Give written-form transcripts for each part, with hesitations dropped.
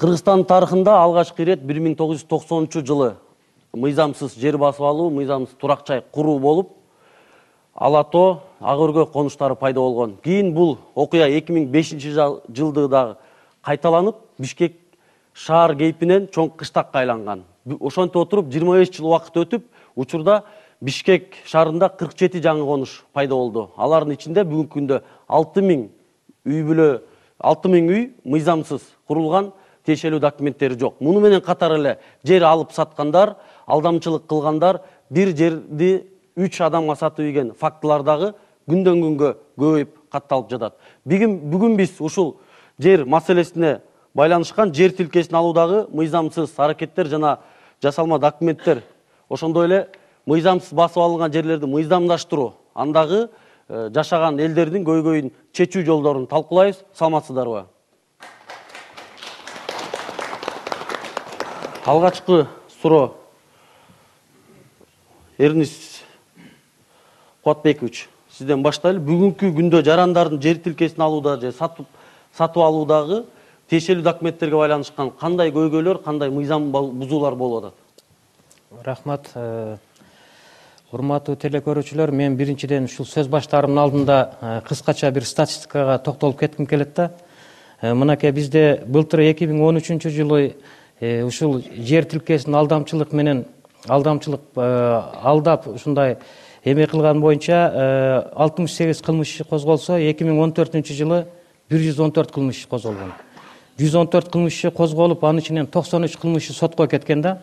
Кыргызстан тарыхында алгачкы ирет 1990 жылы мыйзамсыз жер басып алуу, мыйзамсыз турак жай куруу болуп, Ала Тоо, Ак Өргөк конуштары пайда болгон. Кийин бул окуя 2005-жылды дагы кайталанып, Бишкек шаар кейпинен чоң кыштакка айланган. Ошентип отуруп 25 жыл убакыт өтүп, учурда Бишкек шаарында 47 жаңы конуш пайда болду. Алардын ичинде бүгүнкү күндө 6000 үй мыйзамсыз курулган, тиешелүү документтери жок. Муну менен катар эле жер алып саткандар, алдамчылык кылгандар, бир жерди 3 адамга сатып ийген фактылар дагы күндөн күнгө көбөйүп катталып жатат. Бүгүн биз ушул жер маселесине байланышкан жер тилкесин алуудагы мыйзамсыз аракеттер жана жасалма документтер, ошондой эле мыйзамсыз басып алынган жерлерди мыйзамдаштыруу, андагы жашаган элдердин көйгөйүн чечүү жолдорун талкуулайбыз. Саламатсыздарбы? Алгачкы суроо Эрнис Куатбекович, сизден баштайлы. Бүгүнкү күндө жарандардын жер тилкесин алууда же сатып алуудагы тиешелүү документтерге байланышкан кандай көйгөйлөр, кандай мыйзам бузуулар болуп атат? Рахмат. Урматтуу телекөрүүчүлөр, мен биринчиден ушул сөз баштаарымдын алдында кыскача бир статистикага токтолуп кетким келет да. Мынакей бизде былтыр 2013-жылы ушул жер тилкесин алдамчылык алдап ушундай эме кылган боюнча 68 кылмыш иши козголсо, 2014-жылы 114 кылмыш иши козголгон. 114 кылмыш иши козголуп, анын ичинен 93 кылмыш иши сотко кеткен да.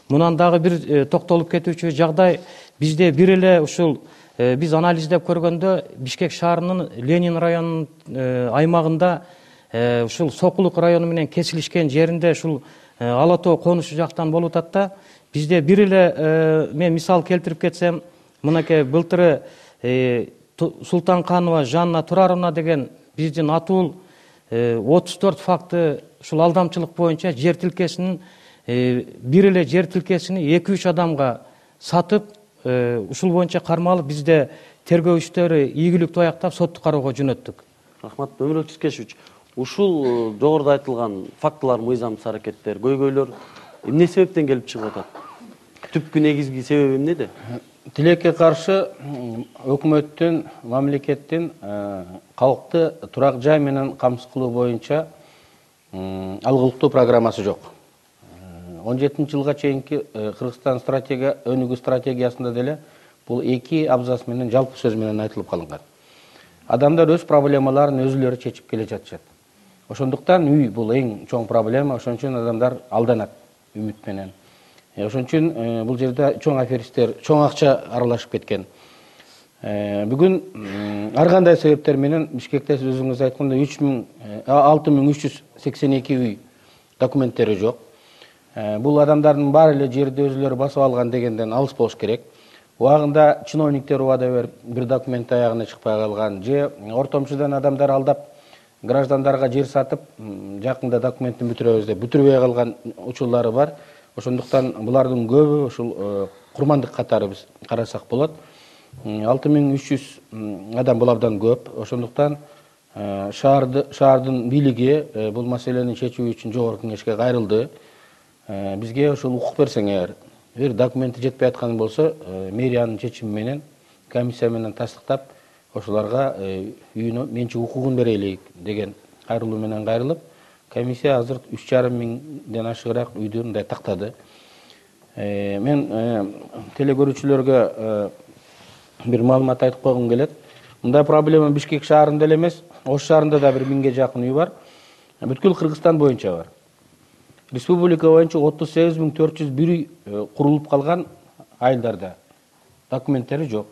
Мунан дагы бир токтолуп кетүүчү жагдай, бизде бир эле ушул биз анализдеп көргөндө Бишкек шаарынын Ленин районунун аймагында ушул Сокулук району менен кесилишкен жеринде ушул Ала Тоо конушу жактан болуп атат да. Бизде бир эле мен мисал келтирип кетсем, мынакей былтыры Султанканова Жанна Тураровна деген биздин атуул 34 факты ушул алдамчылык боюнча жер тилкесинин бир эле жер тилкесини 2-3 адамга сатып, ушул боюнча кармалып, бизде тергөө иштери ийгиликтүү аяктап соттук кароого жөнөттүк. Рахмат, Өмүрбек Тискешевич. Ушул жогоруда айтылган фактылар, мыйзамсыз аракеттер, көйгөйлөр эмне себептен келип чыгып атат? Түпкү негизги себеби эмнеде? Тилекке каршы өкмөттүн, мамлекеттин калкты турак жай менен камсыз кылуу боюнча алгылыктуу программасы жок. 17-жылга чейинки Кыргызстан өнүгүү стратегиясында деле бул 2 абзац менен жалпы сөз менен айтылып калынган. Адамдар өз проблемаларын өзүлөрү чечип келе жатышат. Ошондуктан үй бул эң чоң проблема, ошон үчүн адамдар алданат үмүт менен. Ошон үчүн бул жерде чоң аферистер, чоң акча аралашып кеткен. Бүгүн ар кандай себептер менен Бишкекте өзүңүз айткандай 6382 үй документтери жок. Бул адамдардын баары эле жерди өзүлөрү басып алган дегенден алыс болуш керек. Убагында чиновниктер убада берип, бир документ аягына чыкпай калган, же ортомчудан адамдар алдап граждандарга жер сатып, жакында документин бүтүрөбүз деп бүтүрбөй калган учурлары бар. Ошондуктан булардын көбү ушул курмандык катары биз карасак болот. 6300 адам бул абдан көп. Ошондуктан шаардын бийлиги бул маселени чечүү үчүн жогорку кеңешке кайрылды. Бизге ушул укук берсеңер, бир документи жетпей атканы болсо, мэриянын чечими менен, комиссия менен тастыктап, ошоларга үйүнө менчик укугун берелик деген кайрылуу менен кайрылып, комиссия азыр 3,5 миңден ашыгыраак үйдү мындай тактады. Мен телекөрүүчүлөргө бир маалымат айтып койгум келет. Мындай проблема Бишкек шаарында эле эмес, Ош шаарында да 1000ге жакын үй бар. Бүткүл Кыргызстан боюнча бар. Республика боюнча 38401 үй курулуп калган айылдарда. Документтери жок.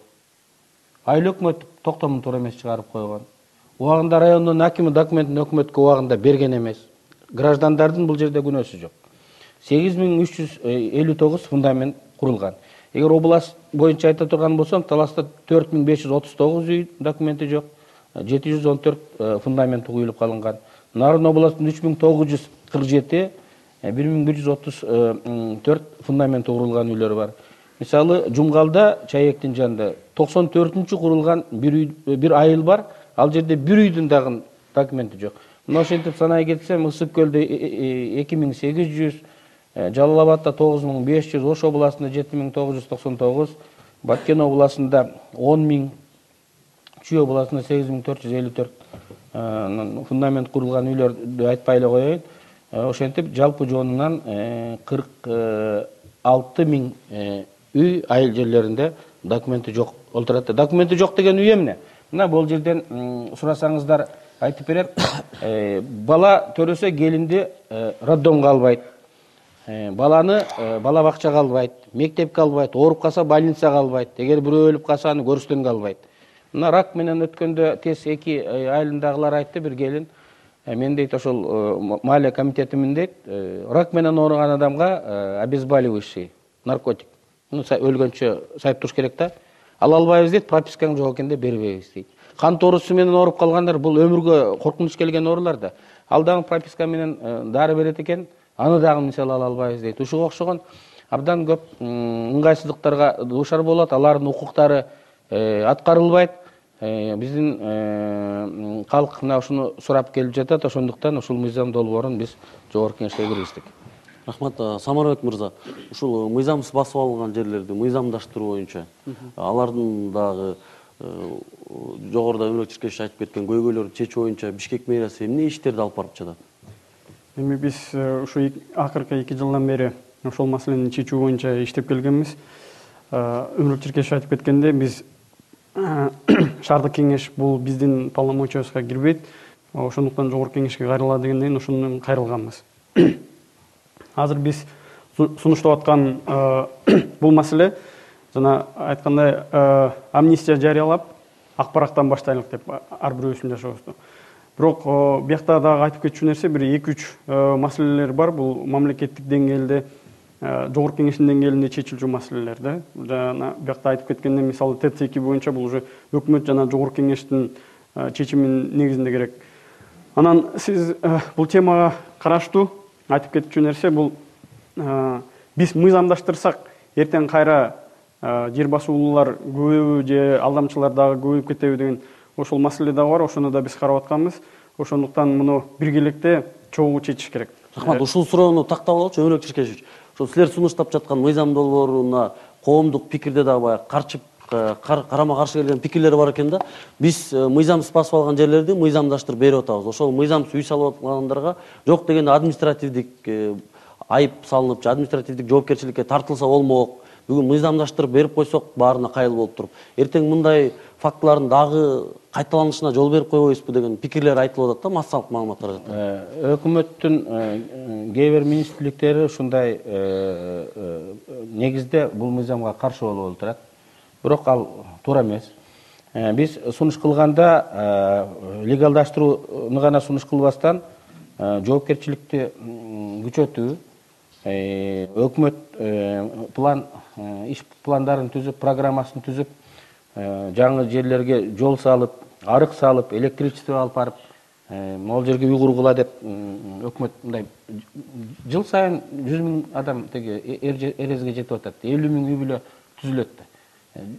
Айыл өкмөт токтомун туура эмес чыгарып койгон. Убагында райондун акимы документин өкмөткө убагында берген эмес. Граждандардын бул жерде күнөөсү жок. 8359 фундамент курулган. Эгер область боюнча айта турган болсом, Таласта 4539 үй документи жок, 714 фундамент куюлуп калынган. Нарын областында 3947, 1134 фундамент курулган үйлөр бар. Мисалы, Жумгалда, Чайектин жанында 94-курулган бир айыл бар. Ал жерде бир үйдүн дагы документи жок. Мына ошентип санай кетсем, Ысык көлдө 2800, Жалал Абадта 9500, Ош областында 7999, Баткен областында 10000, Чүй областында 8454 фундамент курулган үйлөрдү айтпай эле коеюн. Ошентип жалпы жонунан 46000 үй айыл жерлеринде документи жок болуп турат. Документи жок деген үй эмне? Мына бул жерден сурасаңыздар айтып берем. Бала төрөсө келинди роддомго албайт. Баланы бала бакчага албайт, мектепке албайт, ооруп калса больницага албайт. Эгер бирөө өлүп калса аны көрүстөнгө албайт. Мына рак менен өткөндө тез 2 айылындагылар айтты, бир келин. Мен дейт ошол малия комитетимин дейт, рак менен ооруган адамга обезболивающий, наркотик. Өлгөнчө сайып туруш керек да. Ала албайбыз дейт, пропискаң жок экенде бербейбиз дейт. Кан тоорусу менен ооруп калгандар бул өмүргө коркунуч келген оорулар да. Ал дагы прописка менен дары берет экен, аны дагы мисалы ала албайбыз дейт. Ушуга окшогон абдан көп ыңгайсыздыктарга дуушар болот, алардын укуктары аткарылбайт. Биздин калк мына ушуну сурап келип жатат, ошондуктан ушул мыйзам долбоорун биз жогорку кеңешке киргиздик. Рахмат, Самарбек мырза. Ушул мыйзамсыз басып алынган жерлерди мыйзамдаштыруу боюнча алардын дагы жогоруда Өмүрбек Чиркешев айтып кеткен көйгөйлөрдү чечүү боюнча Бишкек мэриясы эмне иштерди алып барып жатат? Эми биз ушу акыркы 2 жылдан бери ошол маселени чечүү боюнча иштеп келгенбиз. Өмүрбек Чиркешев айтып кеткенде, биз шаардык кеңеш бул биздин полномочиябызга кирбейт. Ошондуктан жогорку кеңешке кайрыла дегенден ошондон кайрылганбыз. Азыр биз сунуштап аткан бул маселе жана айткандай амнистия жарыялап акбараттан баштайлык деп ар бирөөбүздүн жашообузду. Бирок биякта дагы айтып кетчү нерсе бир 2-3 маселелер бар. Бул мамлекеттик деңгээлде, жогорку кеңештин деңгээлинде чечилчү маселелер да. Жана биякта айтып кеткендей, мисалы ТЦ2 боюнча бул уже өкмөт жана жогорку кеңештин чечиминин негизинде керек. Анан сиз бул темага караштуу айтып кетчү нерсе бул биз мыйзамдаштырсак эртең кайра жер басуулуулар көбөйбү же алдамчылар дагы көбөйүп кетеби деген ошол маселе дагы бар. Ошону да биз карап атканбыз. Ошондуктан муну биргеликте чогуу чечиш керек. Рахмат, ушул суроону тактап алалы, Өмүрбек Чиркешевич. Ошол силер сунуштап жаткан мыйзам долбооруна коомдук пикирде дагы баягы карама каршы келген пикирлер бар экен да. Биз мыйзамсыз басып алган жерлерди мыйзамдаштырып берип атабыз. Ошол мыйзамсыз үй салып аткандарга жок дегенде административдик айып салынып, административдик жоопкерчиликке тартылса болмок. Бүгүн мыйзамдаштырып берип койсок, баарына кайыл болуп туруп, эртең мындай фактылардын дагы кайталанышына жол берип койбойбузбу деген пикирлер айтылып атат да, массалык маалыматтар жатат. Өкмөттүн кээ бир министрликтери ушундай негизде бул мыйзамга каршы болуп турат. Бирок ал туура эмес. Биз сунуш кылганда легалдаштырууну гана сунуш кылбастан жоопкерчиликти күчөтүү, өкмөт план иш пландарын түзүп, программасын түзүп, жаңы жерлерге жол салып, арык салып, электричество алып барып, могул жерге үй кургула деп өкмөт мындай жыл сайын 100 000 адам теги эрезге жетип атат. 50 000 үй бүлө түзүлөт да.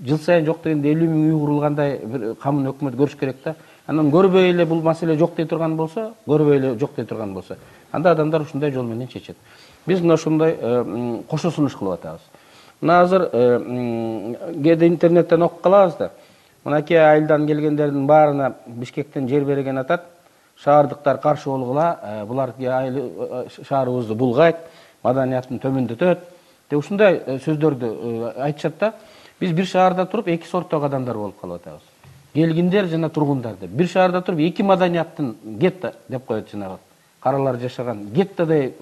Жыл сайын жок дегенде 50 000 үй курулгандай бир камын өкмөт көрүш керек да. Анан көрбөй эле бул маселе жок дей турган болсо, көрбөй эле жок дей турган болсо, анда адамдар ушундай жол менен чечет. Биз мына ушундай кошо сунуш кылып атабыз. Мына азыр кээде интернеттен окуп калабыз да. Мынакей айылдан келгендердин баарына Бишкектен жер берген атат. Шаардыктар каршы болгула, булар шаарыбызды булгайт, маданиятын төмөндөтөт. Деп ушундай сөздөрдү айтышат да. Биз бир шаарда туруп 2 сорттогу адамдар болуп калып атабыз. Келгиндер жана тургундар деп. Бир шаарда туруп 2 маданияттын гетто деп коет жанагы. Каралар жашаган геттодой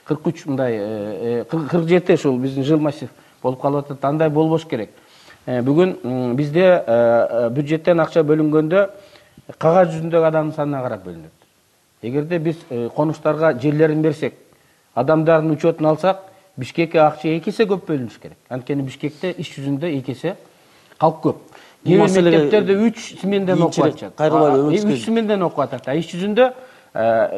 43 мындай 47 ушул биздин жыл массив болуп калып атат. Андай болбош керек. Бүгүн бизде бюджеттен акча бөлүнгөндө кагаз жүзүндөгү адамдын санына карап бөлүнөт. Эгерде биз конуштарга жерлерин берсек, адамдардын учетун алсак, Бишкекке акча 2 эсе көп бөлүнүш керек. Анткени Бишкекте иш жүзүндө 2 эсе калк көп. Кээ бир мектептерде 3 сменден окуп атышат. 3 сменден окуп атат. Иш жүзүндө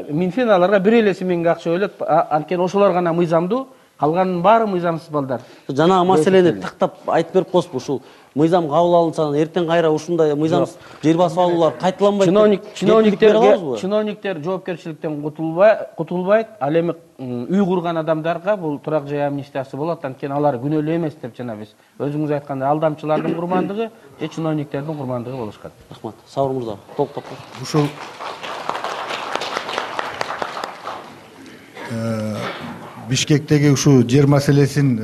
Минфин аларга 1 эле сменге акча бөлөт. Анткени ошолор гана мыйзамдуу, Калганын баары мыйзамсыз балдар. Жана маселени тактап айтып берип коесузбу, ушул мыйзам кабыл алынса эртең кайра ушундай мыйзамсыз жер басып алуулар кайталанбайт. Чиновниктер жоопкерчиликтен кутулбайт. Ал эми үй курган адамдарга бул турак жай амнистиясы болот. Анткени алар күнөөлүү эмес деп жана биз өзүңүз айткандай алдамчылардын курмандыгы же чиновниктердин курмандыгы болушкан. Рахмат. Сабыр мырза, толуктап коюңуз. Ушул Бишкектеги ушу жер маселесин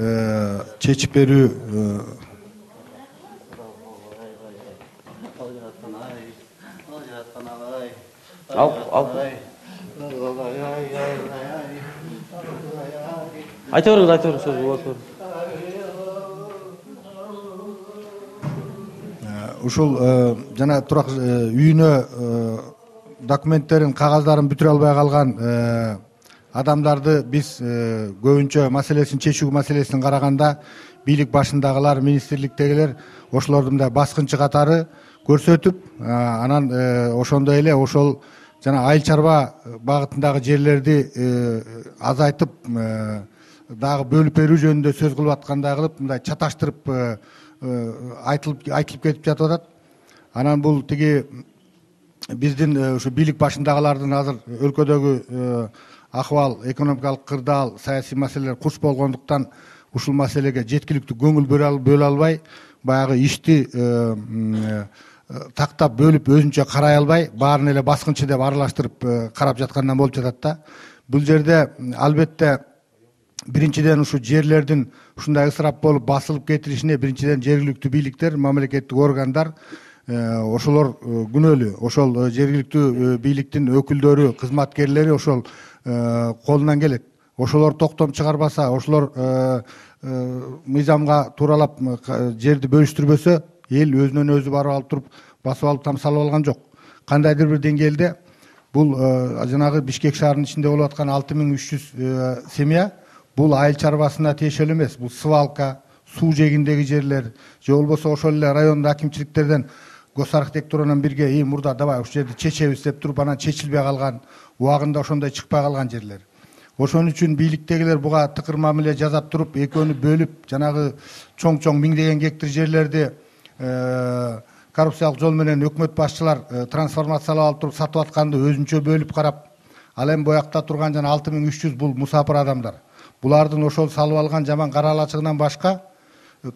чечип берүү Айта бериңиз, сөз болот. ушул жана турак үйүнө документтерин, кагаздарын бүтүрө албай калган адамдарды биз көбүнчө маселесин чечүү маселесин караганда бийлик башындагылар, министрликтегилер ошолорду мындай баскынчы катары көрсөтүп, анан ошондой эле ошол жана айыл чарба багытындагы жерлерди азайтып дагы бөлүп берүү жөнүндө сөз кылып аткандай кылып мындай чаташтырып айтылып кетип жатып атат. Анан бул тиги биздин ушу бийлик башындагылардын азыр өлкөдөгү акыбал, экономикалык кырдаал, саясий маселелер куш болгондуктан ушул маселеге жеткиликтүү көңүл бөлө албай, баягы ишти тактап бөлүп өзүнчө карай албай, баарын эле баскынчы деп аралаштырып карап жаткандан болуп жатат да. Бул жерде албетте биринчиден ушу жерлердин ушундай ысырап болуп басылып кетиришине биринчиден жергиликтүү бийликтер, мамлекеттик органдар ошолор күнөөлүү. Ошол жергиликтүү бийликтин өкүлдөрү, кызматкерлери ошол колунан келет. Ошолор токтом чыгарбаса, ошолор мыйзамга тууралап жерди бөлүштүрбөсө, эл өзүнөн өзү барып алып туруп басып алып тамсалып алган жок. Кандайдыр бир деңгээлде бул жанагы Бишкек шаарынын ичинде болуп аткан 6300 семья бул айыл чарбасына тиешелүү эмес. Бул свалка, суу жегиндеги жерлер, же болбосо ошол эле райондо акимчиликтерден госархитектуранан бирге мурда давай ушул жерди чечебиз деп туруп анан чечилбей калган, убагында ошондой чыкпай калган жерлер. Ошон үчүн бийликтегилер буга тыкыр мамиле жасап туруп, экөөнү бөлүп, жанагы чоң миңдеген гектар жерлерди коррупциялык жол менен өкмөт башчылар трансформациялап алып туруп сатып атканды өзүнчө бөлүп карап, ал эми боякта турган жана 6300 бул мусафир адамдар. Булардын ошол салып алган жаман каралачыгынан башка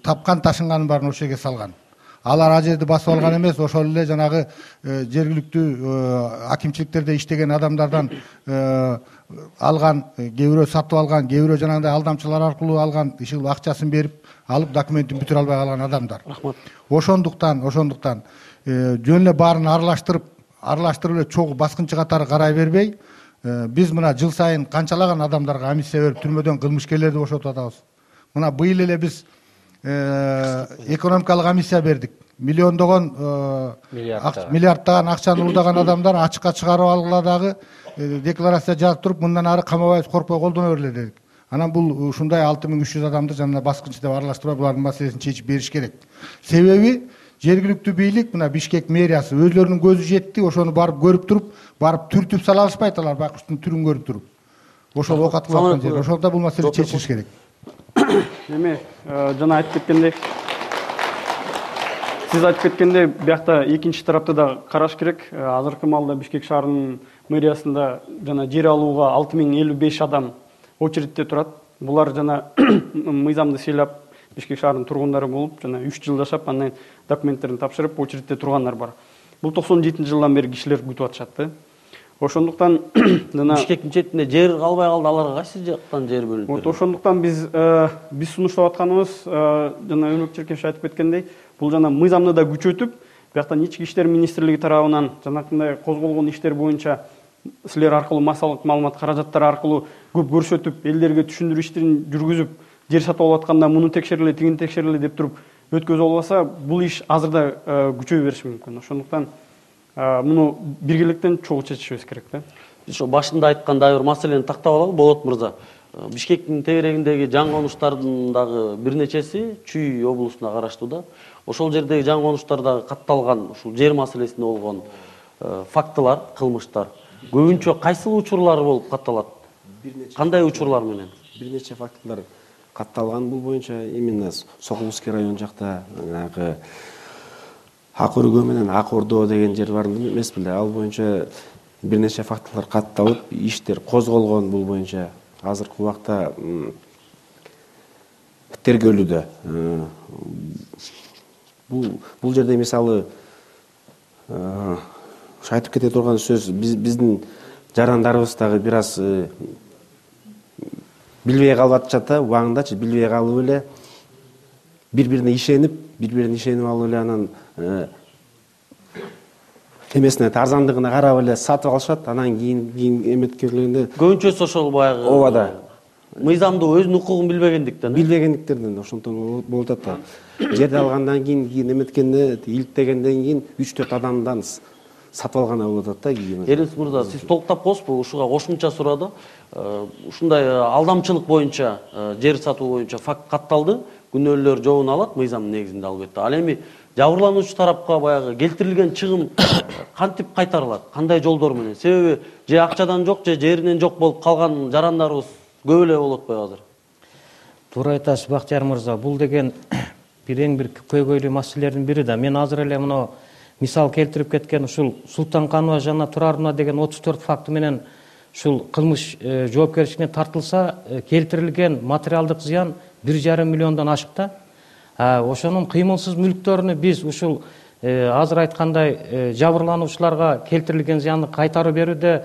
тапкан ташынганын баарын ошол жерге салган. Алар ал жерди басып алган эмес, ошол эле жанагы жергиликтүү акимчиликтерде иштеген адамдардан алган, кээ бирөө сатып алган, кээ бирөө жанагындай алдамчылар аркылуу алган, ишил акчасын берип, алып документин бүтүрө албай калган адамдар. Ошондуктан жөн эле баарын аралаштырып эле чогуу баскынчы катары карай бербей, биз мына жыл сайын канчалаган адамдарга амнистия берип түрмөдөн кылмышкерлерди бошотуп атабыз. Мына быйыл эле биз экономикалык амнистия бердик. Миллиондогон миллиардтаган акчаны уурдаган адамдар ачыкка чыгарып алгыла дагы декларация жазып туруп, мындан ары камабайбыз, коркпой колдоно бергиле дедик. Анан бул ушундай 6300 адамды жана баскынчы деп аралаштырбай булардын маселесин чечип бериш керек. Себеби жергиликтүү бийлик, мына Бишкек мэриясы өзлөрүнүн көзү жетти, ошону барып көрүп туруп, барып түртүп сала алышпайт алар байкуштун түрүн көрүп туруп. Ошол окат кылып аткан жер. Ошолда бул маселе чечилиш керек. Эми жана айтып кеткендей, сиз айтып кеткендей, биякта экинчи тарапты да караш керек. Азыркы маалда Бишкек шаарынын мэриясында жана жер алууга 6055 адам очередте турат. Булар жана мыйзамды сыйлап Бишкек шаарынын тургундары болуп, жана 3 жыл жашап, андан документтерин тапшырып, очередте тургандар бар. Бул 97-жылдан бери кишилер күтүп атышат. Ошондуктан жана Бишкектин четинде жер калбай калды, аларга кайсы жактан жер бөлүнүп? Ошондуктан биз сунуштап атканыбыз, жана Өмүрбек Черкешев айтып кеткендей, бул жана мыйзамды да күчөтүп, бияктан ички иштер министрлиги тарабынан жанакындай козголгон иштер боюнча силер аркылуу массалык маалымат каражаттары аркылуу көп көрсөтүп, элдерге түшүндүрүү иштерин жүргүзүп, жер сатып алып атканда муну текшериле, тигини текшериле деп туруп өткөзүп албаса, бул иш азырда күчөй бериши мүмкүн. Ошондуктан муну биргеликтен чогуу чечишибиз керек да. Ошо башында айткандай бир маселени тактап алалы, Болот мырза. Бишкектин тегерегиндеги жан конуштардын дагы бир нечеси Чүй облусуна караштуу да. Ошол жердеги жан конуштарда катталган ушул жер маселесинде болгон фактылар, кылмыштар көбүнчө кайсыл учурлар болуп катталат? Кандай учурлар менен? бир нече фактылар катталган бул боюнча именно Сокулский район жакта жанагы Ак өргө менен Ак Ордо деген жер бар эмес беле, ал боюнча бир нече фактылар катталып, иштер козголгон бул боюнча. Азыркы убакта тергөөлүдө. Бул жерде мисалы айтып кете турган сөз, биздин жарандарыбыз дагы бир аз билбей калып атышат да, убагындачы билбей калып эле бири-бирине ишенип алып эле анан эмесине арзандыгына карап эле сатып алышат, анан кийин эметкерлегинде көбүнчөсү ошол баягы ооба да мыйзамдуу өзүнүн укугун билбегендиктеринен ошондон болуп атат да. Жерди алгандан кийин эметкенде, иликтегенден кийин 3-4 адамдан сатып алган болуп атат да кийин. Эрис мырза, сиз толуктап коесузбу? Ушуга кошумча сурады. Ушундай алдамчылык боюнча, жер сатуу боюнча факт катталды. Күнөөлөр жообун алат мыйзамдын негизинде албетте. Ал эми жабырлануучу тарапка баягы келтирилген чыгым кантип кайтарылат? Кандай жолдор менен? Себеби же акчадан жок, же жеринен жок болуп калган жарандарыбыз көп эле болуп атпайбы азыр? Туура айтасыз, Бактияр мырза. Бул деген бир көйгөйлүү маселелердин бири да. Мен азыр эле мына мисал келтирип кеткен ушул Султанканова жана Турарова деген 34 факты менен ушул кылмыш жоопкерчиликке тартылса, келтирилген материалдык зыян 1,5 миллиондон ашык да. Ошонун кыймылсыз мүлктөрүнү биз ушул азыр айткандай жабырлануучуларга келтирилген зыянды кайтарып берүүдө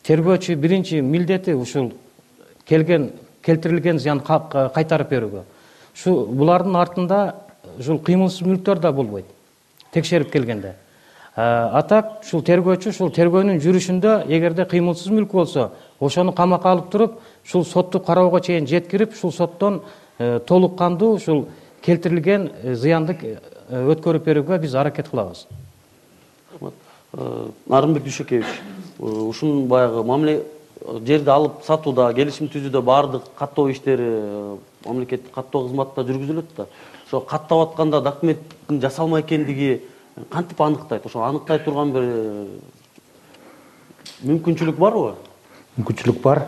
тергөөчү биринчи милдети ушул келтирилген зыянды кайтарып берүүгө. Булардын артында ушул кыймылсыз мүлктөр да болбойт текшерип келгенде. Атак ушул тергөөчү ушул тергөөнүн жүрүшүндө эгерде кыймылсыз мүлк болсо, ошону камакка алып туруп, ушул соттук кароого чейин жеткирип, ушул соттон толук кандуу ушул келтирилген зыянды өткөрүп берүүгө биз аракет кылабыз. Нарымбек Дүйшөкевич, ушун баягы мамиле жерди алып сатууда, келишим түзүүдө баардык каттоо иштери мамлекеттик каттоо кызматында жүргүзүлөт да. Ошо каттап атканда документтин жасалма экендиги кантип аныктайт? Ошо аныктай турган бир мүмкүнчүлүк барбы? Мүмкүнчүлүк бар.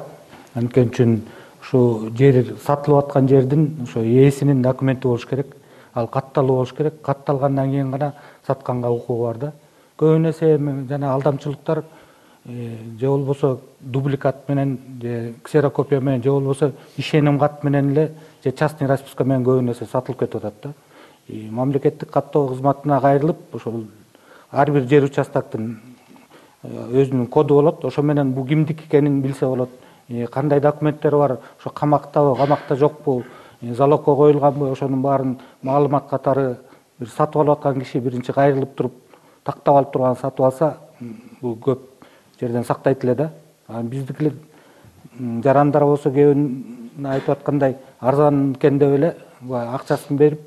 Анткени үчүн ушу жер сатылып аткан жердин ошо ээсинин документи болуш керек. Ал катталуу болуш керек. Катталгандан кийин гана сатканга укугу бар да. Көбүн эсе жана алдамчылыктар же болбосо дубликат менен, же ксерокопия менен, же болбосо ишеним кат менен эле, же частный расписка менен көбүн эсе сатылып кетип атат да. Мамлекеттик каттоо кызматына кайрылып, ошол ар бир жер участоктун өзүнүн коду болот. Ошо менен бул кимдики экенин билсе болот. Кандай документтер бар, ошо камактабы, камакта жокпу, залогко коюлганбы, ошонун баарын маалымат катары бир сатып алып аткан киши биринчи кайрылып туруп тактап алып турган сатып алса, бул көп жерден сактайт эле да. Биздикилер жарандар болсо кебин айтып аткандай арзан экен деп эле акчасын берип,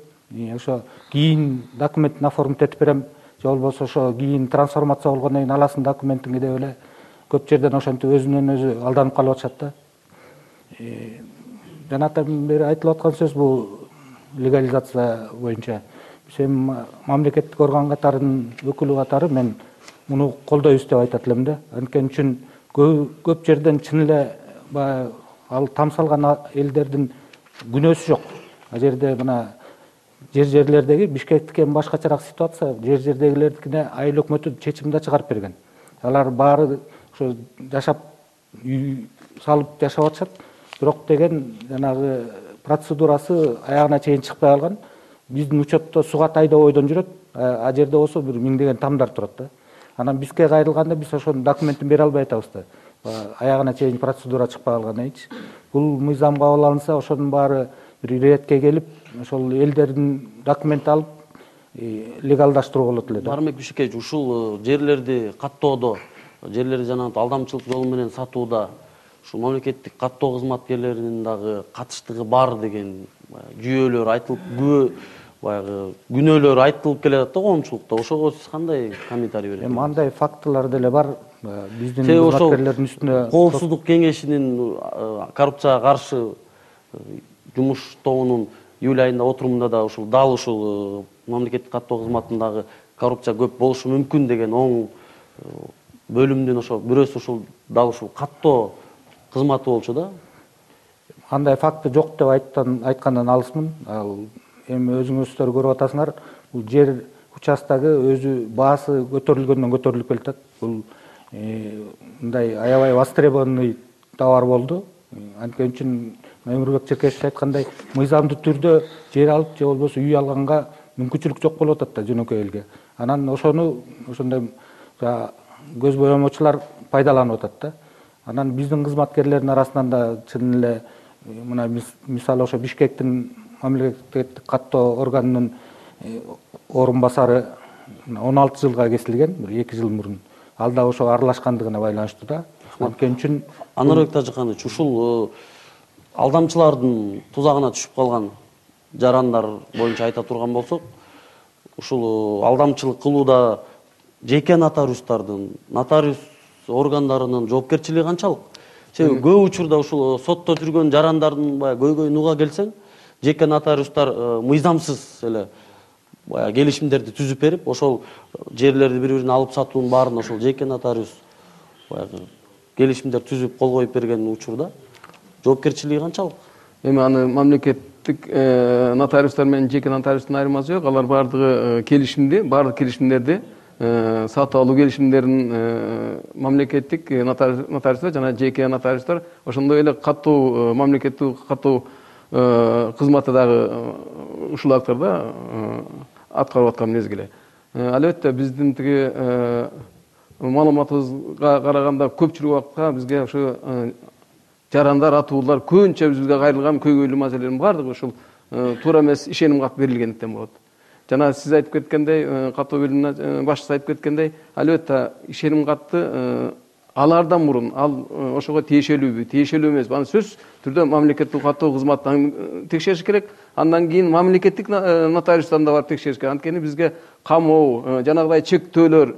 ошо кийин документин оформить этип берем, же болбосо ошо кийин трансформация болгондон кийин аласың документиңди деп эле көп жерден ошентип өзүнөн өзү алданып калып атышат да. Жанатан бери айтылып аткан сөз бул легализация боюнча. Эми мамлекеттик орган катарынын өкүлү катары мен муну колдойбуз деп айтат элем да. Анткени үчүн көп жерден чын эле ал там салган элдердин күнөөсү жок. Ал жерде мына жерлердеги Бишкектикин башкачараак ситуация, жерлердегилердикине айыл өкмөтү чечим да чыгарып берген. Алар баары ошо жашап үй салып жашап атышат. Бирок деген жанагы процедурасы аягына чейин чыкпай калган. Биздин учетто Сугатай деп ойдон жүрөт. А жерде болсо бир миңдеген тамдар турат да. Анан бизге кайрылганда биз ошонун документин бере албай атабыз да. Аягына чейин процедура чыкпай калгандан кийин. Бул мыйзам кабыл алынса, ошонун баары бир иретке келип, ошол элдердин документ алып легалдаштыруу болот эле да. Нарымбек Дүйшөкевич, ушул жерлерди каттоодо, жерлерди жана алдамчылык жолу менен сатууда ушул мамлекеттик каттоо кызматкерлеринин дагы катыштыгы бар деген жүйөлөр айтылып, баягы күнөөлөр айтылып келет да коомчулукта. Ошого сиз кандай комментарий бересиз? Эми андай фактылар деле бар. Биздин кызматкерлердин үстүнө Коопсуздук кеңешинин коррупцияга каршы жумуш тобунун июль айында отурумунда да ушул дал ушул мамлекеттик каттоо кызматындагы коррупция көп болушу мүмкүн деген оң бөлүмдүн ошо бирөөсү ушул дал ушул каттоо кызматы болчу да. андай факты жок деп айткандан алысмын. Ал эми өзүңүздөр көрүп атасыңар, бул жер участогу өзү баасы көтөрүлгөндөн көтөрүлүп келатат. Бул мындай аябай востребованный товар болду. Анткени үчүн Өмүрбек Черкешев айткандай, мыйзамдуу түрдө жер алып же болбосо үй алганга мүмкүнчүлүк жок болуп атат да жөнөкөй элге. Анан ошону ошондой көз боемочулар пайдаланып атат да. Анан биздин кызматкерлердин арасынан да чын эле мына мисалы ошо Бишкектин мамлекеттик каттоо органынын орун басары 16 жылга кесилген, 2 жыл мурун. Ал да ошо аралашкандыгына байланыштуу да. Анткени үчүн Анарбек Тажыканович, ушул алдамчылардын тузагына түшүп калган жарандар боюнча айта турган болсок, ушул алдамчылык кылууда жеке нотариустардын, нотариус органдарынын жоопкерчилиги канчалык? Себеби көп учурда ушул сотто жүргөн жарандардын баягы көйгөйүн уга келсең, жеке нотариустар мыйзамсыз эле баягы келишимдерди түзүп берип, ошол жерлерди бири-бирин алып сатуунун баарын ошол жеке нотариус баягы келишимдер түзүп кол коюп берген учурда жоопкерчилиги канчалык? Эми аны мамлекеттик нотариустар менен жеке нотариустун айырмасы жок. Алар баардыгы келишимди, баардык келишимдерди сатып алуу келишимдерин мамлекеттик нотариустар жана жеке нотариустар ошондой эле каттуу мамлекеттик каттуу кызматы дагы ушул актарда аткарып аткан мезгили. Албетте биздин тиги маалыматыбызга караганда көпчүлүк убакытта бизге ушу жарандар, атуулар көбүнчө бизге кайрылган көйгөйлүү маселелердин баардыгы ушул туура эмес ишеним кат берилгендиктен болот. Жана сиз айтып кеткендей, каттоо бөлүмүнүн башчысы айтып кеткендей, албетте ишеним катты алардан мурун ал ошого тиешелүүбү, тиешелүү эмеспи, аны сөзсүз түрдө мамлекеттик каттоо кызматынан текшериш керек. Андан кийин мамлекеттик нотариустан да барып текшериш керек. Анткени бизге камоо, жанагыдай чектөөлөр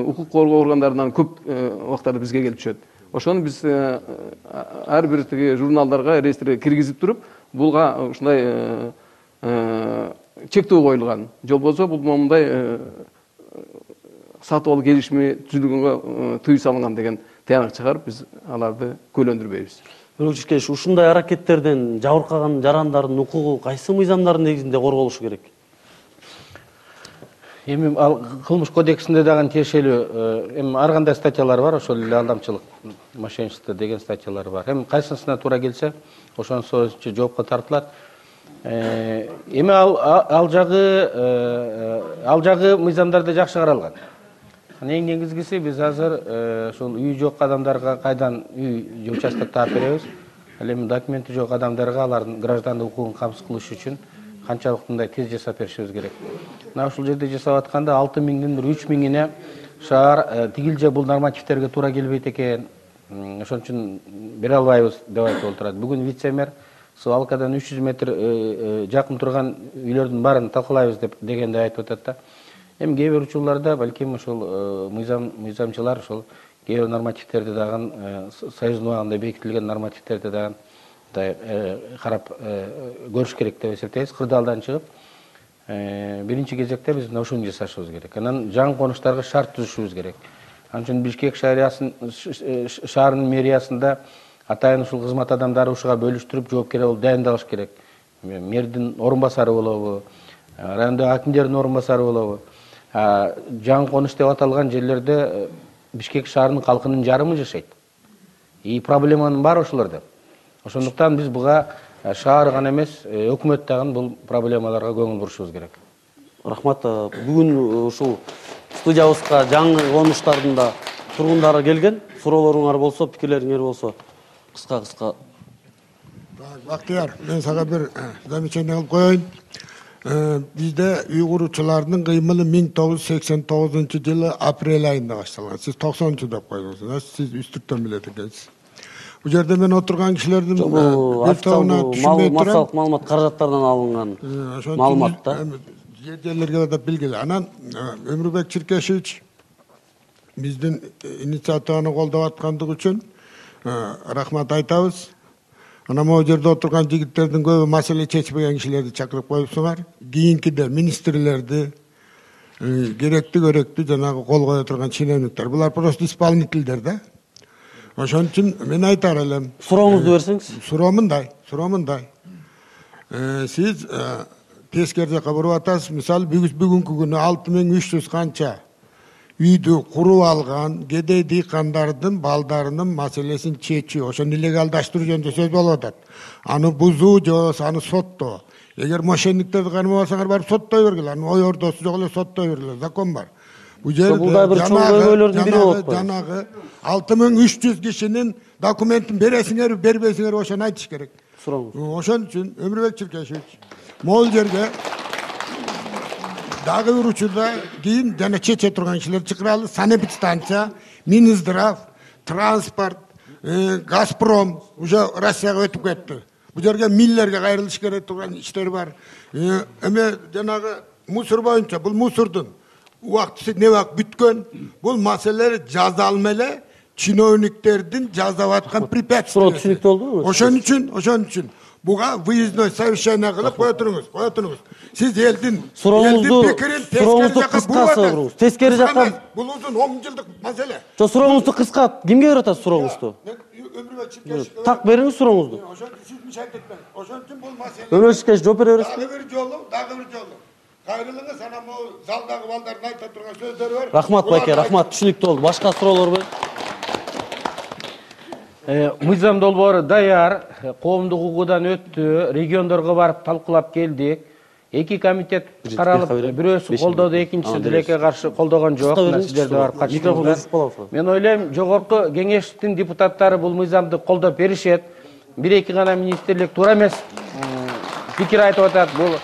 укук коргоо органдарынан көп убактарда бизге келип түшөт. Ошону биз ар бир тиги журналдарга, реестрге киргизип туруп, булга ушундай чектөө коюлган. Жол болсо бул момундай сатып алуу келишими түзүлгөнгө тыюу салынган деген таянак чыгарып, биз аларды көйлөндүрбөйбүз. Өрөкчүкеш, ушундай аракеттерден жабыркаган жарандардын укугу кайсы мыйзамдардын негизинде корголушу керек? Эми ал кылмыш кодексинде дагы тиешелүү эми ар кандай статьялар бар, ошол эле алдамчылык, мошенничество деген статьялар бар. Эми кайсысына туура келсе, ошонун союзунча жоопко тартылат. Эми ал жагы мыйзамдарда жакшы каралган. Эң негизгиси биз азыр ошол үйү жок адамдарга кайдан үй же участок таап беребиз. Ал эми документи жок адамдарга алардын граждандык укугун камсыз кылыш үчүн канчалык мындай тез жасап беришибиз керек. Мына ушул жерде жасап атканда 6000дин бир 3000ине шаар тигилже бул нормативтерге туура келбейт экен. Ошон үчүн бере албайбыз деп айтып отурат. Бүгүн вице-мэр свалкадан 300 метр жакын турган үйлөрдүн баарын талкалайбыз дегенде айтып атат да. Эми кээ бир учурларда балким ошол мыйзамчылар ошол кээ бир нормативтерди дагы союздун убагында бекитилген нормативтерди дагы карап көрүш керек деп эсептейбиз. Кырдаалдан чыгып биринчи кезекте биз ошону жасашыбыз керек. Анан жаңы конуштарга шарт түзүшүбүз керек. Анын үчүн Бишкек шаарынын мэриясында атайын ушул кызмат адамдары ушуга бөлүштүрүп жоопкер болуп дайындалыш керек. Мэрдин орун басары болобу, райондогу акимдердин орун басары болобу. Жаңы конуш деп аталган жерлерде Бишкек шаарынын калкынын жарымы жашайт. И проблеманын баары ошолордо. Ошондуктан биз буга шаар гана эмес, өкмөт дагы бул проблемаларга көңүл бурушубуз керек. Рахмат. Бүгүн ушул студиябызга жаңы конуштардын да тургундары келген. Суроолоруңар болсо, пикирлериңер болсо, кыска. Бактияр, мен сага бир замечание кылып коеюн. Бизде үй куруучулардын кыймылы 1989-жылы апрель айында башталган. Сиз 90-жылы деп койдуңуз. Сиз үстүртөн билет экенсиз. Бул жерде мен отурган кишилердин бир тобуна түшүнбөй турам. Массалык маалымат каражаттарынан алынган маалымат да. Жерлерге да билгиле. Анан Өмүрбек Черкешевич биздин инициативаны колдоп аткандыгы үчүн рахмат айтабыз. Анан могу жерде отурган жигиттердин көбү маселе чечпеген кишилерди чакырып коюпсуңар. Кийинкиде министрлерди, керектүү жанагы кол кое турган чиновниктер. Булар просто исполнительдер да. Ошон үчүн мен айтар элем. Сурооңузду берсеңиз. Суроомундай. Сиз тескери жака буруп атасыз. Мисалы бүгүнкү күнү 6300 канча үйдү куруп алган кедей дыйкандардын балдарынын маселесин чечүү, ошо нелегалдаштыруу жөнүндө сөз болуп атат. Аны бузуу же болбосо аны соттоо. Эгер мошенниктерди кармабасаңар барып соттой бергиле. Анын ой ордосу жок эле соттой бергиле. Закон бар. Бул жерде жанагы 6300 кишинин документин бересиңерби, бербейсиңерби ошону айтыш керек. Сурооңуз. Ошон үчүн Өмүрбек Чиркешевич могул жерге дагы бир учурда кийин жана чече турган кишилер чакыралы. Санэпидстанция, Минздрав, транспорт, Газпром уже Россияга өтүп кетти. Бул жерге миллерге кайрылыш керек турган иштер бар. Эме жанагы мусор боюнча бул мусордун убактысы не убакыт бүткөн. Бул маселелер жазалма эле чиновниктердин жасап аткан препятствия. Суроо түшүнүктүү болдубу? Ошон үчүн буга выездной совещание кылып кое туруңуз. Сиз элдин пикирин тескери жакка бул узун 10 жылдык маселе. Сурооңузду кыска кимге берип атасыз сурооңузду? Өмүрбек Чиркешев. Так бериңиз сурооңузду. Сиз мишарат этпеңиз. Ошон үчүн бул маселе. Өмүрбек Чиркешев жооп бере бересизби? Дагы бир жолу. Кайрылыңыз, ана могу залдагы балдардын айта турган сөздөрү бар. Рахмат байке, рахмат. Түшүнүктүү болду. Башка суроолор бар? Мыйзам долбоору даяр, коомдук угуудан өттү, региондорго барып талкуулап келдик. Эки комитет каралып, бирөөсү колдоду, экинчиси тилекке каршы колдогон жок. Сиздерде барып катышкансыздар. Мен ойлойм, жогорку кеңештин депутаттары бул мыйзамды колдоп беришет. Бир-эки гана министрлик туура эмес пикир айтып атат. Бул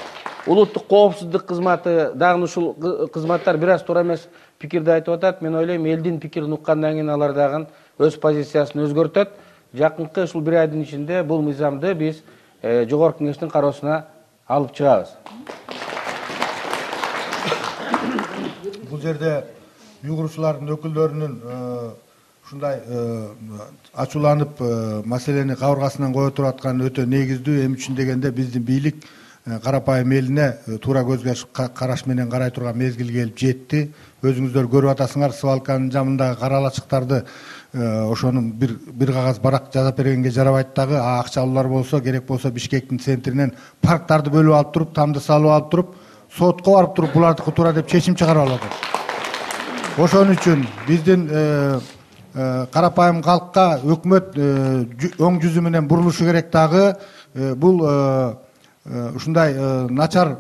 улуттук коопсуздук кызматы, дагы ушул кызматтар бир аз туура эмес пикирди айтып атат. Мен ойлойм, элдин пикирин уккандан кийин алар дагы өз позициясын өзгөртөт. Жакынкы ушул бир айдын ичинде бул мыйзамды биз жогорку кеңештин кароосуна алып чыгабыз. Бул жерде уйгурчулардын өкүлдөрүнүн ушундай ачууланып маселени кабыргасынан кое туруп атканы өтө негиздүү. Эми үчүн дегенде биздин бийлик карапайым элине туура көзгө караш менен карай турган мезгил келип жетти. Өзүңүздөр көрүп атасыңар, свалканын жамындагы кара лачыктарды ошонун бир кагаз барак жазап бергенге жарабайт дагы. Акча алуулар болсо, керек болсо Бишкектин центринен парктарды бөлүп алып туруп, тамды салып алып туруп, сотко барып туруп булардыкы туура деп чечим чыгарып алып атат. Ошон үчүн биздин карапайым калкка өкмөт оң жүзү менен бурулушу керек дагы. Бул ушундай начар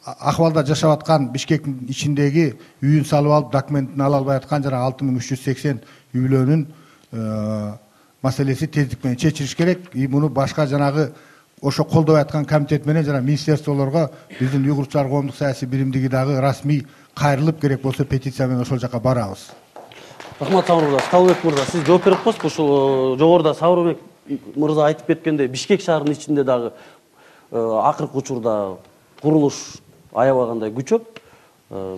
акыбалда жашап аткан Бишкектин ичиндеги үйүн салып алып документин ала албай аткан жана 6380 үй бүлөнүн маселеси тездик менен чечилиш керек. Муну башка жанагы ошо колдоп аткан комитет менен жана министрликтолорго биздин уйгурчулар коомдук саясий биримдиги дагы расмий кайрылып, керек болсо петиция менен ошол жака барабыз. Рахмат Сабырбек мырза, сиз жооп берип коесузбу? Ушул жогоруда Сабырбек мырза айтып кеткендей, Бишкек шаарынын ичинде дагы акыркы учурда курулуш аябагандай күчөп,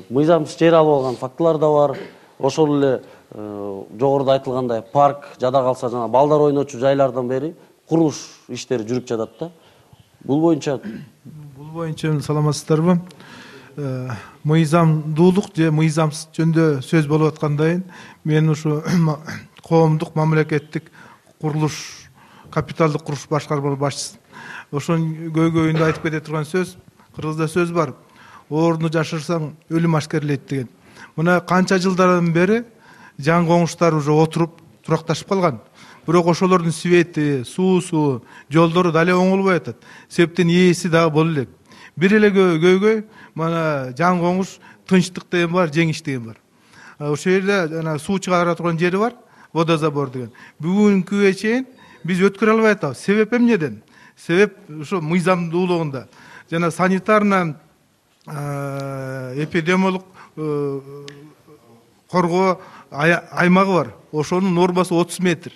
мыйзамсыз жер алып алган фактылар да бар. Ошол эле жогоруда айтылгандай парк, жада калса жана балдар ойночу жайлардан бери курулуш иштери жүрүп жатат да. Бул боюнча саламатсыздарбы? Мыйзамдуулук же мыйзамсыз жөнүндө сөз болуп аткандан мен ушу коомдук мамлекеттик курулуш, капиталдык курулуш башкарма башчысы. Ошон көйгөйүндө айтып кете турган сөз, кыргызда сөз бар. Орду жашырсаң өлүм ашкерлейт деген. Мына канча жылдардан бери жан коңуштар уже отуруп туракташып калган. Бирок ошолордун свети, суусу, жолдору дале оңолбой атат. Себептен ээси дагы боло элек. Бир эле көйгөй, мына жан коңуш, тынчтык деген бар, жеңиш деген бар. Ошол жерде жана суу чыгара турган жери бар, водозабор деген. Бүгүнкүгө чейин биз өткөрө албай атабыз. Себеп эмнеден? Себеп ошо мыйзамдуулугунда. Жана санитарный эпидемиологик коргоо аймагы бар. Ошонун нормасы 30 метр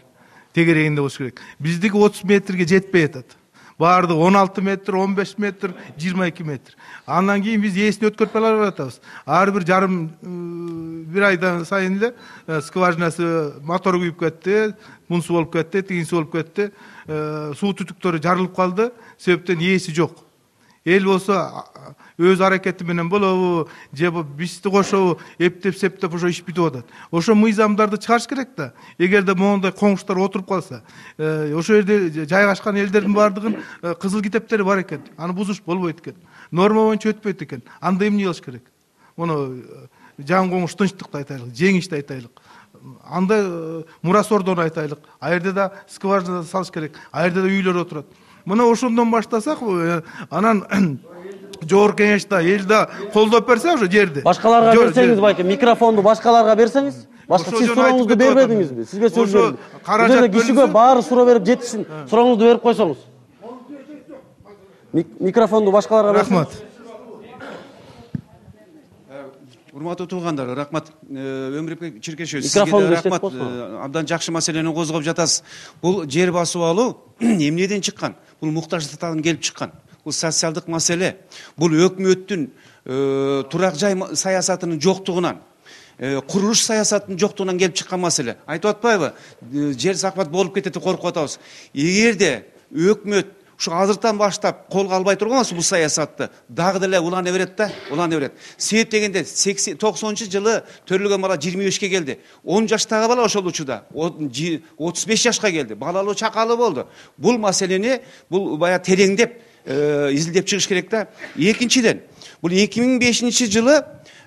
тегерегинде болуш керек. Биздики 30 метрге жетпей атат. Баардыгы 16 метр, 15 метр, 22 метр. Андан кийин биз ээсин өткөрүп алып атабыз. Ар бир жарым бир айдан сайын эле скважинасы мотор күйүп кетти, мунсу болуп кетти, тигинси болуп кетти. Суу түтүктөрү жарылып калды. Себептен ээси жок. эл болсо өз аракети менен болобу же бизди кошобу эптеп септеп ошо иш бүтүп атат. Ошо мыйзамдарды чыгарыш керек да. Эгерде моундай коңуштар отуруп калса, ошо жерде жайгашкан элдердин баардыгын кызыл китептери бар экен. Аны бузуш болбойт экен. Норма боюнча өтпөйт экен. Анда эмне кылыш керек? Муну жан коңуш тынчтыкты айтайлык, жеңишти айтайлык. Анда мурасордон айтайлык. А жерде да скважина салыш керек. А жерде да үйлөр отурат. Мына ошондон баштасак, анан жогорку кеңеште эл да колдоп берсе ошо жерди. Башкаларга берсеңиз байке, микрофонду башкаларга берсеңиз. Башка сиз сурооңузду бербедиңизби? Сизге сөз бердим. Бул кишиге баары суроо берип жетишин, сурооңузду берип койсоңуз. Микрофонду башкаларга берсеңиз. Рахмат. Урматтуу туугандар, рахмат. Өмүрбек Черкешев, сизге да рахмат. Абдан жакшы маселени козгоп жатасыз. Бул жер басып алуу эмнеден чыккан? Бул муктаждыктан келип чыккан. Бул социалдык маселе. Бул өкмөттүн турак жай саясатынын жоктугунан, курулуш саясатынын жоктугунан келип чыккан маселе. Айтып атпайбы? Жер сакмат болуп кетет деп коркуп атабыз. Эгерде өкмөт ушу азыртан баштап колго албай турган болсо бул саясатты дагы деле улана берет да, улана берет. Себеп дегенде 90-жылы төрөлгөн бала 25-ке келди. 10 жаштагы бала ошол учурда 35 жашка келди. Балалуу чакалуу болду. Бул маселени бул бая тереңдеп изилдеп чыгыш керек да. Экинчиден, бул 2005-жылы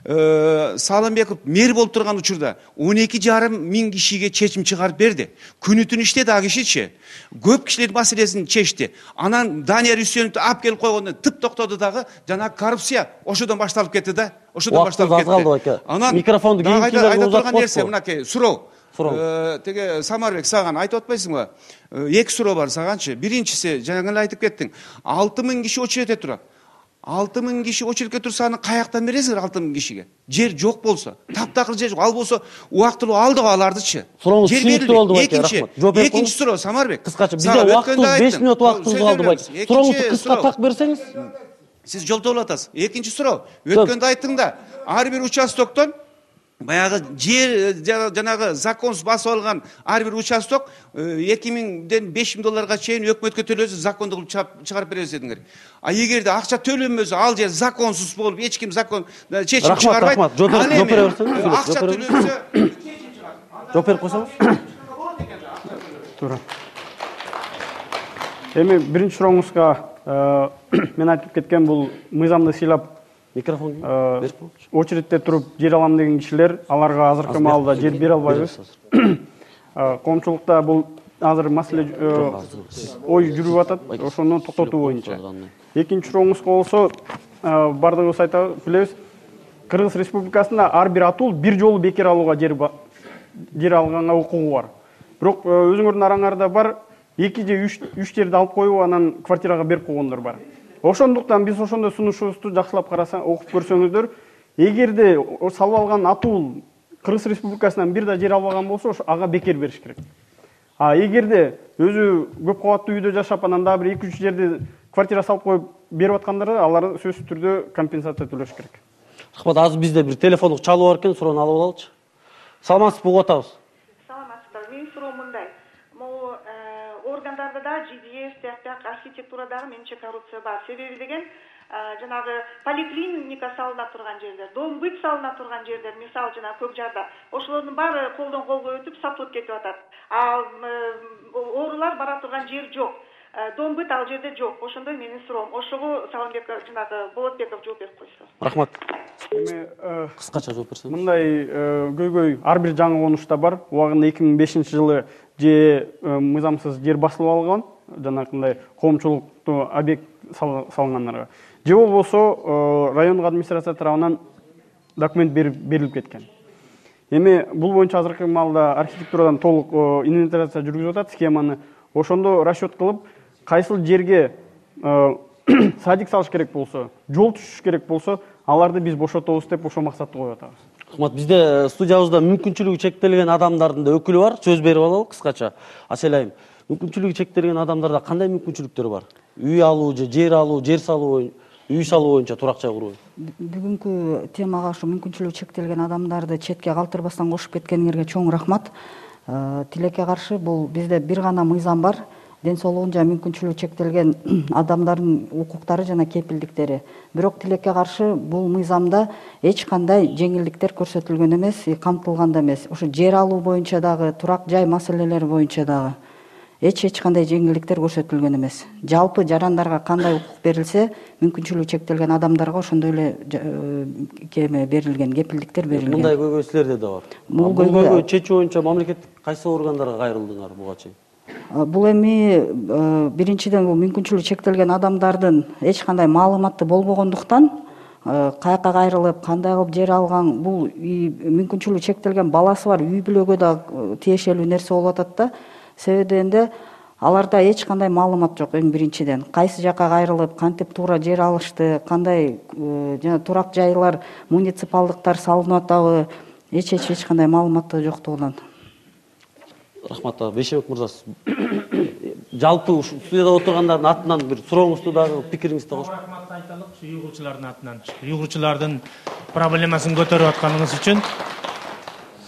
Салымбеков мэр болуп турган учурда 12,5 миң кишиге чечим чыгарып берди. Күнү түн иштеди а кишичи. Көп кишилер маселесин чечти. Анан Данияр Үсеновду алып келип койгондон тып токтоду дагы жана коррупция ошодон башталып кетти да. Ошодон башталып кетти. Анан микрофонду айта турган нерсе мынакей суроо. Теге Самарбек саган айтып атпайсыңбы? Эки суроо бар саганчы. Биринчиси жаңы эле айтып кеттиң. 6,000 киши очередте турат. 6,000 киши очередке турса аны каяктан бересиңер 6,000 кишиге? Жер жок болсо, таптакыр жер жок. Ал болсо убактылуу алдык алардычы. Сурооңуз түшүнүктүү болду байке, рахмат. Экинчи суроо Самарбек. Кыскача, бизде убактыбыз 5 минут убактыбыз калды байке. Сурооңузду кыска так берсеңиз. Сиз жолтоп атасыз. Экинчи суроо. Өткөндө айттың да, ар бир участоктон баягы жер жанагы законсуз басып алган ар бир участок 2,000ден 5,000 долларга чейин өкмөткө төлөсө закондуу кылып чыгарып беребиз дедиңер. А эгерде акча төлөнбөсө, ал жер законсуз болуп, эч ким закон чечим чыгарбайт. Акча төлөнсө, жооп берип койсоңуз. Туура. Эми биринчи сурооңузга мен айтып кеткен бул мыйзамды сыйлап микрофон очередте туруп жер алам деген кишилер, аларга азыркы маалда жер бере албайбыз. Коомчулукта бул азыр маселе ой жүрүп атат, ошону токтотуу боюнча. Экинчи сурооңузга болсо, бардыгыбыз айта билебиз, Кыргыз Республикасында ар бир атул бир жолу бекер алууга жер алганга укугу бар. Бирок өзүңөрдүн араңарда бар, 2 же 3 жерди алып коюп, анан квартирага берип койгондор бар. Ошондуктан биз ошондой сунушубузду жакшылап карасаң, окуп көрсөңүздөр, эгерде салып алган атул Кыргыз Республикасынан бир да жер албаган болсо, ага бекер бериш керек. А эгерде өзү көп кабаттуу үйдө жашап, анан дагы бир 2-3 жерде квартира салып коюп берип аткандар, алар сөзсүз түрдө компенсация төлөш керек. Рахмат, азыр бизде бир телефондук чалуу бар экен, суроону алып алалычы. Саламатсызбы, угуп атабыз. Саламатсыздар. Менин суроом мындай. Могу органдарда да GDS сыяктуу архитектурадагы менче коррупция бар. Себеби деген жанагы поликлиника салына турган жерлер, дом быт салына турган жерлер, мисалы жана Көкжарда, ошолордун баары колдон колго өтүп сатылып кетип атат. А оорулар бара турган жер жок. Дом быт ал жерде жок. Ошондой менин суроом. Ошого Салымбеков жанагы Болотбеков жооп берип койсо. Рахмат. Эми кыскача жооп берсеңиз. Мындай көйгөй ар бир жаңы конушта бар. Убагында 2005-жылы же мыйзамсыз жер басылып алган, жанагындай коомчулуктуу объект салынгандарга. Же болбосо райондук администрация тарабынан документ берилип кеткен. Эми бул боюнча азыркы маалда архитектурадан толук инвентаризация жүргүзүп атат, схеманы. Ошондо расчет кылып, кайсыл жерге садик салыш керек болсо, жол түшүш керек болсо, аларды биз бошотобуз деп ошо максатты коюп атабыз. Рахмат, бизде студиябызда мүмкүнчүлүгү чектелген адамдардын да өкүлү бар. Сөз берип алалы кыскача. Аселайым, мүмкүнчүлүгү чектелген адамдарда кандай мүмкүнчүлүктөр бар? Үй алуу же жер алуу, жер салуу, үй салуу боюнча турак жай куруу. Бүгүнкү темага ушу мүмкүнчүлүгү чектелген адамдарды четке калтырбастан кошуп кеткениңерге чоң рахмат. Тилекке каршы бул бизде бир гана мыйзам бар. ден соолугун жана мүмкүнчүлүгү чектелген адамдардын укуктары жана кепилдиктери. Бирок тилекке каршы бул мыйзамда эч кандай жеңилдиктер көрсөтүлгөн эмес, камтылган да эмес. Ошо жер алуу боюнча дагы, турак жай маселелери боюнча дагы эч кандай жеңилдиктер көрсөтүлгөн эмес. Жалпы жарандарга кандай укук берилсе, мүмкүнчүлүгү чектелген адамдарга ошондой эле берилген, кепилдиктер берилген. Мындай көйгөй силерде да бар. Бул көйгөй чечүү боюнча мамлекеттик кайсы органдарга кайрылдыңар буга чейин? Бул эми биринчиден бул мүмкүнчүлүгү чектелген адамдардын эч кандай маалыматы болбогондуктан каяка кайрылып, кандай кылып жер алган, бул мүмкүнчүлүгү чектелген баласы бар үй бүлөгө да тиешелүү нерсе болуп атат да. Себеби дегенде аларда эч кандай маалымат жок. Эң биринчиден кайсы жака кайрылып, кантип туура жер алышты, кандай жана турак жайлар, муниципалдыктар салынып атабы, эч кандай маалыматы жоктугунан. Рахмат. Бейшебек мырза, жалпы студияда отургандардын атынан бир сурооңузду дагы, пикириңизди кошуп. Рахмат айталык ушу уйгурчулардын атынан. Уйгурчулардын проблемасын көтөрүп атканыңыз үчүн.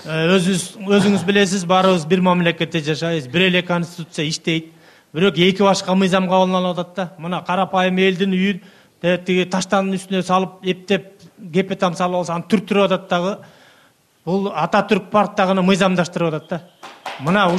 Өзүңүз билесиз, баарыбыз бир мамлекетте жашайбыз, бир эле конституция иштейт. Бирок эки башка мыйзам кабыл алынып атат да. Мына карапайым элдин үйүн тиги таштандын үстүнө салып, эптеп, кепетам салып алса, аны түрктүрүп атат дагы. Бул Ататүрк парктагыны мыйзамдаштырып атат да. Мына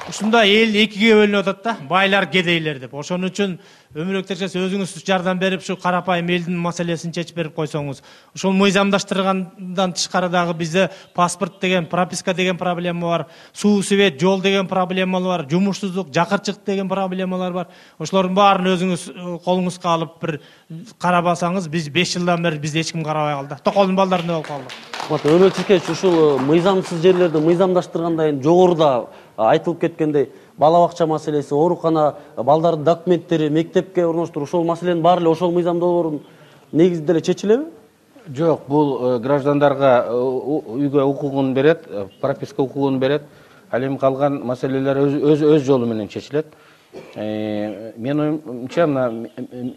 ушунда эл экиге бөлүнүп атат да, байлар, кедейлер деп. Ошон үчүн өмүрөктөрчө өзүңүз жардам берип, ушу карапайым элдин маселесин чечип берип койсоңуз. Ушул мыйзамдаштыргандан тышкары дагы бизде паспорт деген, прописка деген проблема бар, суу, свет, жол деген проблемалар бар, жумушсуздук, жакырчык деген проблемалар бар. Ошолордун баарын өзүңүз колуңузга алып бир карабасаңыз, биз 5 жылдан бери бизди эч ким карабай калды. Токолдун балдарындай болуп калды. Өмүр Тиркеевич, ушул мыйзамсыз жерлерди мыйзамдаштыргандан кийин жогоруда айтылып кеткендей, бала бакча маселеси, оорукана, балдардын документтери, мектепке орноштуруу, ошол маселенин баары эле ошол мыйзам долбоорунун негизинде эле чечилеби? Жок, бул граждандарга үйгө укугун берет, прописка укугун берет. Ал эми калган маселелер өз жолу менен чечилет. Мен оюмча, мына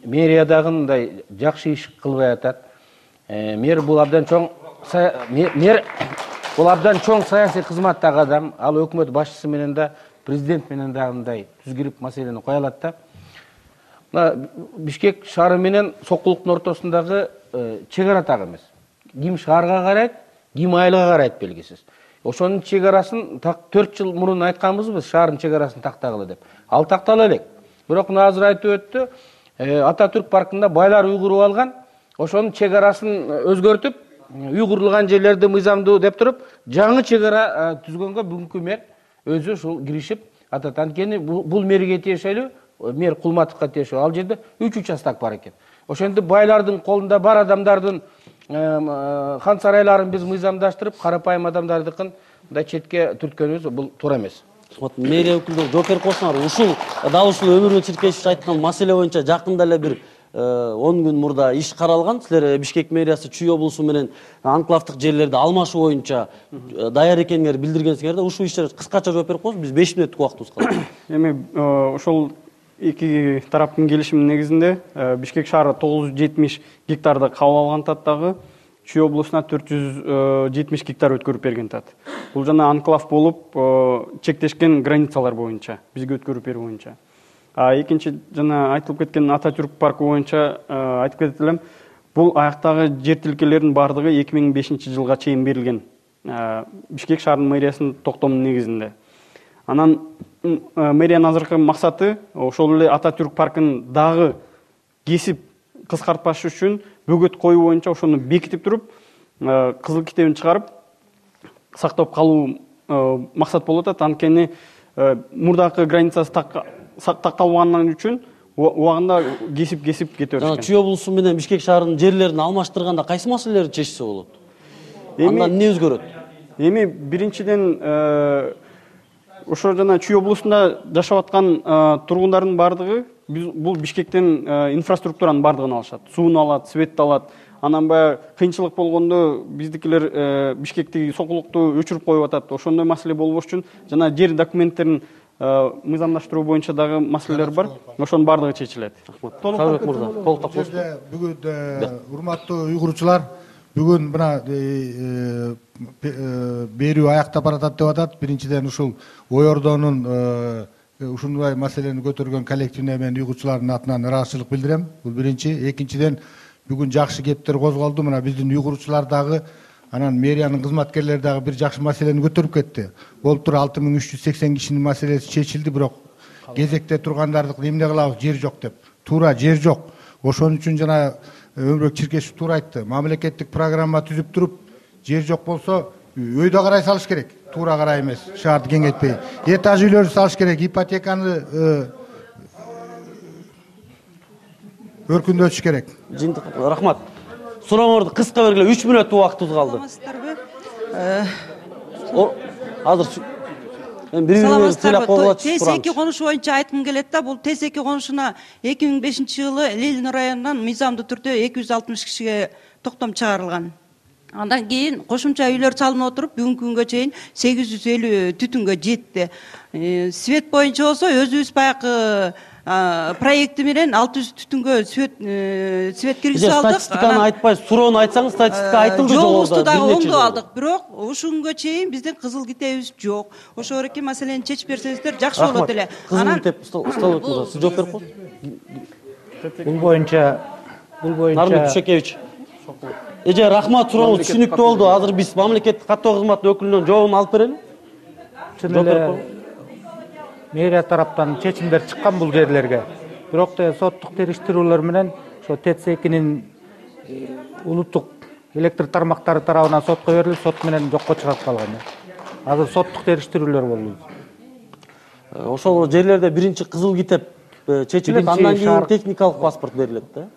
мэриядагы мындай жакшы иш кылбай атат. Мэр бул абдан чоң саясий кызматтагы адам, ал өкмөт башчысы менен да, президент менен да мындай түз кирип маселени кое алат да. Мына Бишкек шаары менен Сокулуктун ортосундагы чек ара так эмес. Ким шаарга карайт, ким айылга карайт белгисиз. Ошонун чек арасын 4 жыл мурун айтканбызбыз, шаардын чек арасын тактагыла деп. Ал тактала элек. Бирок мына азыр айтып өттү, Ататүрк паркында байлар уйгуруп алган, ошонун чек арасын өзгөртүп, уйгурлуган жерлерди мыйзамдуу деп туруп, жаңы чек ара түзгөнгө бүгүнкү мэр өзү ушул киришип атат. Анткени бул мэрге тиешелүү, мэр Кулматовго тиешелүү. Ал жерде 3 участок бар экен. Ошентип байлардын колунда бар адамдардын хан сарайларын биз мыйзамдаштырып, карапайым адамдардыкын мындай четке түрткөнүбүз бул туура эмес. Мэрия өкүлдөрү жооп берип койсоңор, ушул Өмүрбек Тиркеевич айткан маселе боюнча жакында эле бир 10 күн мурда иш каралган. Силер Бишкек мэриясы Чүй облусу менен анклавдык жерлерди алмашуу боюнча даяр экениңерди билдиргенсиңер да. Ушул иштерге кыскача жооп берип коесуз, биз 5 мүнөттүк убактыбыз калат. Эми ошол эки тараптын келишиминин негизинде Бишкек шаары 970 гектарды кабыл алган таттагы, Чүй облусуна 470 гектар өткөрүп берген тат. Бул жана анклав болуп чектешкен границалар боюнча, бизге өткөрүп берүү боюнча. Экинчи жана айтылып кеткен Ататүрк паркы боюнча айтып кетет элем, бул аяктагы жер тилкелердин баардыгы 2005 жылга чейин берилген. Бишкек шаарынын мэриясынын токтомунун негизинде. Анан мэриянын азыркы максаты ошол эле Ататүрк паркын дагы кесип кыскартпаш үчүн бөгөт коюу боюнча ошону бекитип туруп, кызыл китебин чыгарып сактап калуу максат болуп атат. Анткени мурдакы границасы такталбагандан үчүн убагында кесип кете беришкен. Чүй облусу менен Бишкек шаарынын жерлерин алмаштырганда кайсы маселелерди чечсе болот? Андан эмне өзгөрөт? Эми биринчиден ошо жана Чүй облусунда жашап аткан тургундардын баардыгы бул Бишкектен инфраструктуранын баардыгын алышат. Суун алат, светти алат. Анан баягы кыйынчылык болгондо биздикилер Бишкектеги Сокулукту өчүрүп коюп атат. Ошондой маселе болбош үчүн жана жер документтерин мыйзамдаштыруу боюнча дагы маселелер бар. Ошонун бардыгы чечилет. Бүгүн урматтуу уйгурчулар, бүгүн мына берүү аяктап баратат деп атат. Биринчиден ушул ой ордонун ушундай маселени көтөргөн коллективине мен уйгурчулардын атынан ыраазычылык билдирем. Бул биринчи. Экинчиден бүгүн жакшы кептер козголду. Мына биздин уйгурчулар дагы анан мэриянын кызматкерлери дагы бир жакшы маселени көтөрүп кетти. Болуп туруп 6380 кишинин маселеси чечилди, бирок кезекте тургандардыкы эмне кылабыз, жер жок деп. Туура жер жок. Ошон үчүн жана Өмүрбек Чиркешев туура айтты. Мамлекеттик программа түзүп туруп, жер жок болсо өйдө карай салыш керек. Туура карай эмес, шаарды кеңейтпей. Этаж үйлөрдү салыш керек, ипотеканы өркүндөтүш керек. Жыйынтык рахмат. Сурооңорду кыска бергиле, 3 мүнөт убактыбыз калды. Саламатсыздарбы? Азыр бири-бириңерди сыйлап койгула чыгып турабыз. Тез-2 конуш боюнча айткым келет да, бул тез-2 конушуна 2005-жылы Ленин районунан мыйзамдуу түрдө 260 кишиге токтом чыгарылган. Андан кийин кошумча үйлөр салынып отуруп, бүгүнкү күнгө чейин 850 түтүнгө жетти. Свет боюнча болсо өзүбүз баягы проекти менен 600 түтүнгө свет киргизип алдык. Статистиканы айтпайсыз, суроону айтсаңыз, статистика айтылды жолубузду дагы оңдоп алдык. Бирок ушул күнгө чейин биздин кызыл китебибиз жок. Ошол эки маселени чечип берсеңиздер жакшы болот эле. Кызыл китеп Столбек мырза, сиз жооп берип коюңуз. Бул боюнча Нармек Тушекевич. Эже рахмат, сурооңуз түшүнүктүү болду. Азыр биз мамлекеттик каттоо кызматынын өкүлүнөн жообун алып берели. Чын эле мэрия тараптан чечимдер чыккан бул жерлерге. Бирок соттук териштирүүлөр менен ошо ТЭЦ-2-нин улуттук электр тармактары тарабынан сотко берилип, сот менен жокко чыгарткалган. Азыр соттук териштирүүлөр болду. Ошол жерлерде биринчи кызыл китеп чечилип, андан кийин техникалык паспорт берилет да.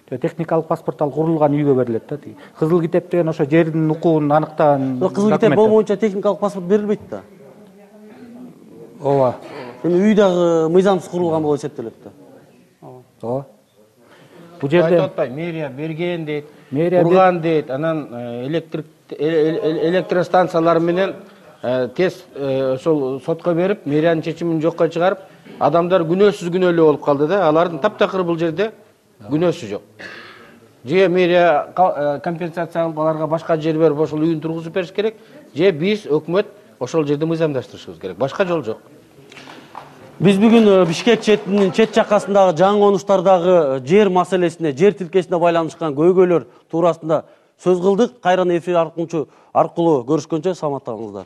Техникалык паспорт ал курулган үйгө берилет да. Кызыл китеп деген ошо жердин укугун аныктаган. Кызыл китеп болбоюнча техникалык паспорт берилбейт да. Ооба. Эми үй дагы мыйзамсыз курулган болуп эсептелет да. Ооба. Бул жерде айтып атпайбы, мэрия берген дейт, курган дейт, анан электростанциялар менен тез ошол сотко берип, мэриянын чечимин жокко чыгарып, адамдар күнөөсүз күнөөлүү болуп калды да. Алардын таптакыр бул жерде күнөөсү жок. Же мэрия компенсация алып аларга башка жер берип ошол үйүн тургузуп бериш керек, же биз өкмөт ошол жерди мыйзамдаштырышыбыз керек. Башка жол жок. Биз бүгүн Бишкек четинин чет жакасындагы жаңы конуштардагы жер маселесине, жер тилкесине байланышкан көйгөйлөр туурасында сөз кылдык. Кайрадан эфир аркылуу көрүшкөнчө саламатта калыңыздар.